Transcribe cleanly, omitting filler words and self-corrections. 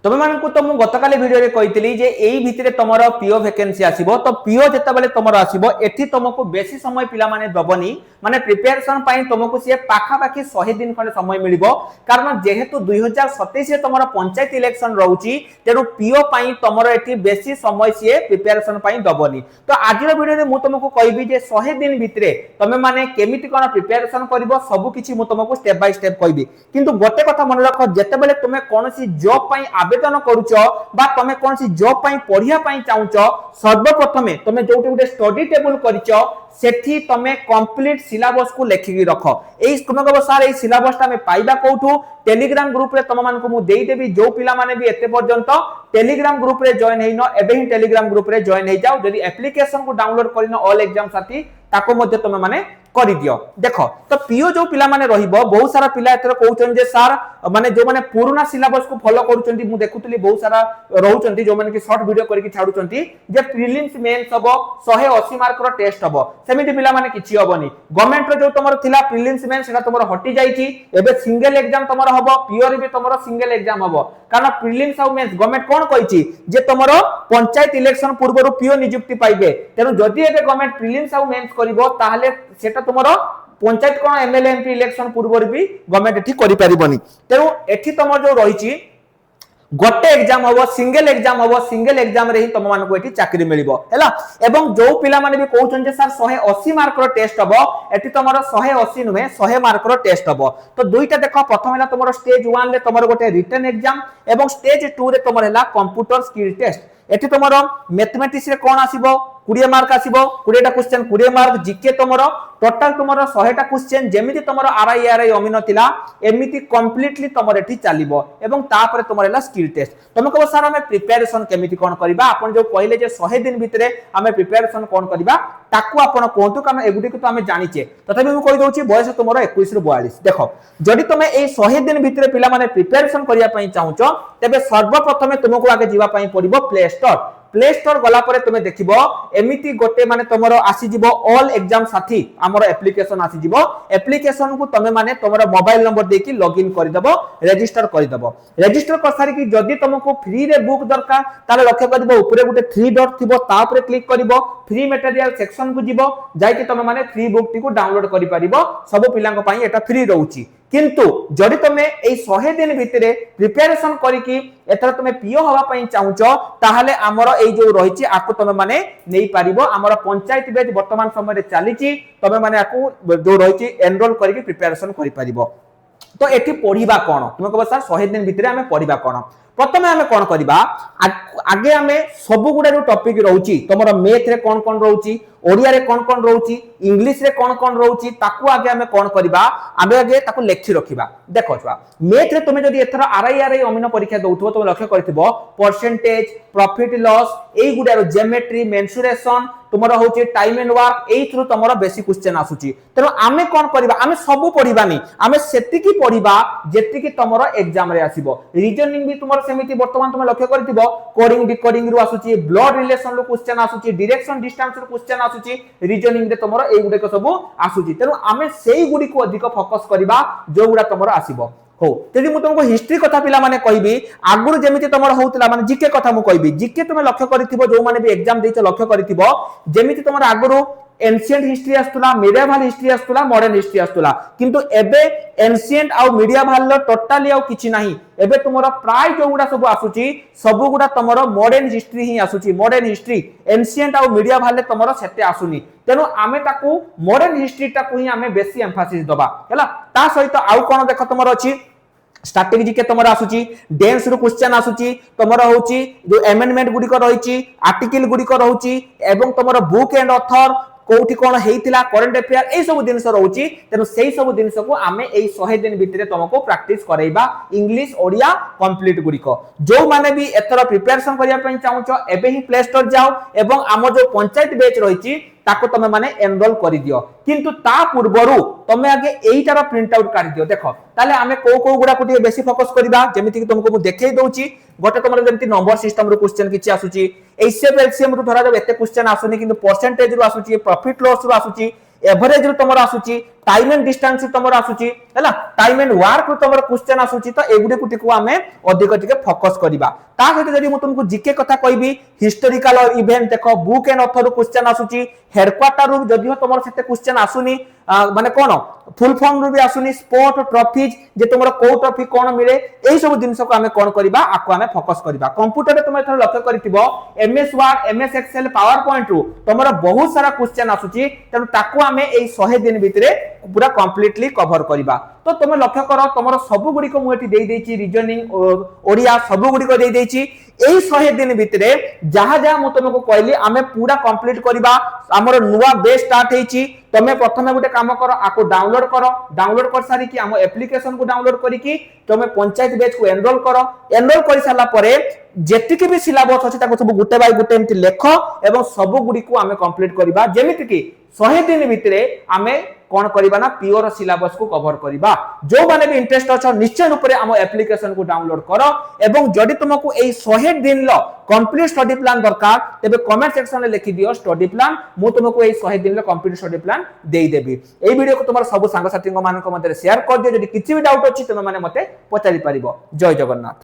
তুমি मानकु तो मु गतकाली वीडियो रे कहितली जे एई भितरे तमरो पीओ वैकेंसी आसीबो तो पीओ जेतेबेले तमरो आसीबो एठी तुमको बेसी समय पिला माने दबनी माने प्रिपरेशन पई तुमको से पाखा पाखी 100 दिन खंडे समय मिलिबो कारण जेहेतु 2027 रे तमरो पंचायत इलेक्शन रहउची तेनु पीओ पई तमरो एठी बेसी समय से प्रिपरेशन पई दबनी तो आजिर वीडियो रे मु तुमको कहबी जे 100 दिन भितरे तमे माने केमिति कोन प्रिपरेशन करबो सब किछि मु तुमको स्टेप बाय स्टेप कहबी किंतु गोटे कथा मन रख जेतेबेले तुमे कोनसी जॉब पई आवेदन करूछ बा तमे कोनसी जॉब पई पढिया पई चाहूछ सर्वप्रथमे तमे जोटी गुटे स्टडी टेबल करिछ सेठी तमे कंप्लीट सिलेबस को लेखिकी रख एई तुमे कहबो सर एई सिलेबस ता हमें पाइबा कोठू टेलीग्राम ग्रुप रे तम मान को मु देई देबी जो पिला माने भी एते पर्यंत टेलीग्राम ग्रुप रे जॉइन हेइनो एबे ही टेलीग्राम ग्रुप रे जॉइन हे जाओ जदी एप्लीकेशन को डाउनलोड करिनो ऑल एग्जाम साथी ताको मध्ये तमे माने करि दियो देखो तो पीओ जो पिला माने रहिबो बहुत सारा पिला एतर कहउचन जे सर माने जो माने पुराना सिलेबस को फॉलो करूचंती मु देखुतली बहुत सारा रहउचंती जो माने कि शॉर्ट वीडियो करके छाडुचंती जे प्रीलिम्स मेंस हबो 180 मार्क रो टेस्ट हबो सेमिति पिला माने किछि हबोनी गवर्नमेंट रो जो तमरो थिला प्रीलिम्स मेंस सेटा तमरो हटि जाईची एबे सिंगल एग्जाम तमरो हबो पीओ रे भी तमरो सिंगल एग्जाम हबो कारण प्रीलिम्स और मेंस गवर्नमेंट कोन कहिची जे तमरो पंचायत इलेक्शन पूर्वरु पीओ नियुक्ति पाइबे तेनु जदि एबे गवर्नमेंट प्रीलिम्स और मेंस करिवो ताहले सेटा तमरो पंचायत कोन एमएलए एमपी इलेक्शन पूर्वरु भी गवर्नमेंट एठी करि परिबनी तेनु एठी तमरो जो रहिची गोटे एग्जाम हबो सिंगल एग्जाम रे ही तम मान को एठी चाकरी मिलिबो हैला एवं जो पिला माने भी कहउछन जे सर 180 मार्क रो टेस्ट हबो एठी तमरो 180 नुहे 100 मार्क रो टेस्ट हबो तो दुईटा देखो प्रथम हैला तमरो स्टेज 1 ले तमरो गोटे रिटन एग्जाम एवं स्टेज 2 रे तमरो हैला कंप्यूटर स्किल टेस्ट एठी तमरो मैथमेटिक्स रे कोन आसीबो 20 मार्क आसीबो 20 टा क्वेश्चन 20 मार्क जीके तमरो टोटल तमरो 100 टा क्वेश्चन जेमिति तमरो आरआई अमीन थिला एमिति कंप्लीटली तमरो एठी चालिबो एवं तापर तमरो हैला स्किल टेस्ट तमे कहबो सर हमें प्रिपरेशन केमिति कोन करबा आपण जो कहले जे 100 दिन भितरे हमें प्रिपरेशन कोन करबा ताकू आपण कोंतु काम एगुडी को तो हमें जानिचे तथापि हम कहि दोछि बयस तमरो 21 रु 42 देखो जदि तमे ए 100 दिन भितरे पिला माने प्रिपरेशन करिया पई चाहूचो तबे सर्वप्रथमे तुमको आगे जीवा पई पड़िबो प्ले स्टोर गला परे तुमे देखिबो एमिति गोटे माने तमरो आसी जिवो ऑल एग्जाम साथी हमरो एप्लीकेशन आसी जिवो एप्लीकेशन को तमे माने तमरो मोबाइल नंबर देकी लॉगिन करि दबो रजिस्टर कर सारी कि जदी तुमको फ्री रे बुक दरकार ताले लक्ष्य करबो ऊपरे गोटे 3 डॉट थिबो ता ऊपरे क्लिक करबो फ्री मटेरियल सेक्शन को जिवो जाय कि तमे माने फ्री बुक टी को डाउनलोड करि परिबो सब पिलांग पई एटा फ्री रहउची किंतु जदि तमे ए 100 दिन भितरे प्रिपरेशन करिकि एथर तमे पीओ हवा पई चाहूचो ताहाले हमरो ए जो रहिछि आकु तमे माने नै पारिबो हमरो पंचायत बेज वर्तमान समय रे चालिछि तमे माने आकु जो रहिछि एनरोल करिकि प्रिपरेशन करि पारिबो तो एठी पढिबा कोन तुमे कहबो सर 100 दिन भितरे हमें पढिबा कोन प्रथमे हमें कोन करिबा आगे हमें सब गुडा जो टॉपिक रहउछि तमरो मैथ रे कोन रहउछि ओडिया रे कोन रहउछि इंग्लिश रे कोन रहउछि ताकू आगे हमें कोन करिबा आगे ताकू लेखि रखिबा देखो छुआ मैथ रे तुमे जदी एथरा आरआई अमीन परीक्षा दउथबो तुमे लक्ष्य करथिबो परसेंटेज प्रॉफिट लॉस एई गुडा रो ज्योमेट्री मेंसुरेशन तुमरो होछि टाइम एंड वर्क एई थ्रू तुमरो बेसिक क्वेश्चन आसुछि तेनो आमे कोन करिबा आमे सब पढिबानी आमे सेतिकी पढिबा जेतिकी तुमरो एग्जाम रे आसीबो रीजनिंग भी तुमरो सेमिति वर्तमान तुमे लक्ष्य करथिबो कोडिंग डिकोडिंग रु आसुछि ब्लड रिलेशन रो क्वेश्चन आसुछि डायरेक्शन डिस्टेंस रो क्वेश्चन आसुछि रीजनिंग रे तुमरो एई गुडे को सब आसुछि तेनो आमे सेई गुडी को अधिक फोकस करिबा जो गुडा तुमरो आसीबो हो तेजी मु तुमको हिस्ट्री कथा पिला माने कहबी आगुरु जेमिति तमरो होतला माने जीके कथा मु कहबी जीके तुमे लक्ष्य करिथिबो जो माने भी एग्जाम देइछ लक्ष्य करिथिबो जेमिति तमरो आगुरु एंशिएंट हिस्ट्री आस्तुला मिडिएवल हिस्ट्री आस्तुला मॉडर्न हिस्ट्री आस्तुला किंतु एबे एंशिएंट आ मिडिएवल लो टोटली आ किछि नाही एबे तुमरो प्राय जो गुडा सब आसुची सब गुडा तमरो मॉडर्न हिस्ट्री ही आसुची मॉडर्न हिस्ट्री एंशिएंट आ मिडिएवल तमरो सेते आसुनी तेनु आमे ताकू मॉडर्न हिस्ट्री ताकू ही आमे बेसी एम्फासिस दबा हैला ता सहित आउ कोन देखो तमरो अछि स्टैटिक जीके तमरो आसुची डेंस रो क्वेश्चन आसुची तमरो होची जो अमेंडमेंट गुडी को रहिची आर्टिकल गुडी को रहउची एवं तमरो बुक एंड ऑथर कोठी कोन हेइतिला करंट अफेयर ए सब दिन रहउची तेनु सेही सब दिन को आमे एई 100 दिन भितरे तुमको प्रैक्टिस करैबा इंग्लिश ओडिया कंप्लीट गुडी को जो माने भी एतर प्रिपरेशन करिया पई चाहूचो एबे ही प्ले स्टोर जाओ एवं आम जो पंचायत बैच रहिची ताको तमे माने एनरोल करि दियो किंतु ता पूर्वरु तमे आगे एईटार प्रिंट आउट काढि दियो देखो ताले आमे को गुडा को बेसी फोकस करिबा जेमिति कि तुमको मु देखै दउची गोटे तमरो जेमिति नंबर सिस्टम रो क्वेश्चन किछि आसुची एचसीएफ एलसीएम रो धरा जो एते क्वेश्चन आसुनी किंतु परसेंटेज रो आसुची प्रॉफिट लॉस रो आसुची एवरेज रो तमरो आसुची टाइम एंड डिस्टेंस तमर आसुची हैला टाइम एंड वर्क तमर क्वेश्चन आसुची तो एगुडे कुटिको आमे अधिक टिके फोकस करबा ता सहित जदि मु तुमको जीके कथा कहबी हिस्टोरिकल इवेंट देखो बुक एंड ऑथर क्वेश्चन आसुची हेडक्वार्टर रु जदि तमर सेते क्वेश्चन आसुनी माने कोन फुल फॉर्म रु भी आसुनी स्पोर्ट ट्रॉफीज जे तुमरो को ट्रॉफी कोन मिले एई सब जिंस को आमे कोन करबा आको आमे फोकस करबा कंप्यूटर रे तुम एथर लक्ष्य करितिबो MS Word MS Excel PowerPoint रु तुमरो बहुत सारा क्वेश्चन आसुची तनु ताको आमे एई 100 दिन भितरे पूरा कंप्लीटली कवर करबा तो तुम लक्ष्य कर तुम सब गुड़ी को मुझे दे देछि रीजनिंग ओडिया सब गुड़ी को दे देछि एई 100 दिन भितरे जहा जहा मु तुमको कहली आमे पूरा कंप्लीट करबा हमर नुवा बेस स्टार्ट हेछि तमे प्रथमे गुटे काम करो आको डाउनलोड कर सारी कि हम एप्लीकेशन को डाउनलोड करी कि तमे पंचायत बैच को एनरोल कर साला परे जेतिके भी सिलेबस अछि ताको सब गुटे बाय गुटे एमति लेख एवं सब गुडी को आमे कंप्लीट करबा जेमिति कि 100 दिन भितरे आमे कोन करिबा ना प्योर सिलेबस को कवर करिबा जो माने भी इंटरेस्ट अछ निश्चय रूप रे हम एप्लीकेशन को डाउनलोड करो एवं जदि तुमको एई 100 दिन लो कंप्लीट स्टडी प्लान दरकार तबे कमेंट सेक्शन में लिखि दियो स्टडी प्लान मु तुमको एई 100 दिन लो कंप्लीट स्टडी प्लान देई देबी एई वीडियो को तुमर सब सांग साथी मान को मते शेयर कर दियो जदि किछि भी डाउट अछि तुम माने मते पचारि परिबो जय जगन्नाथ।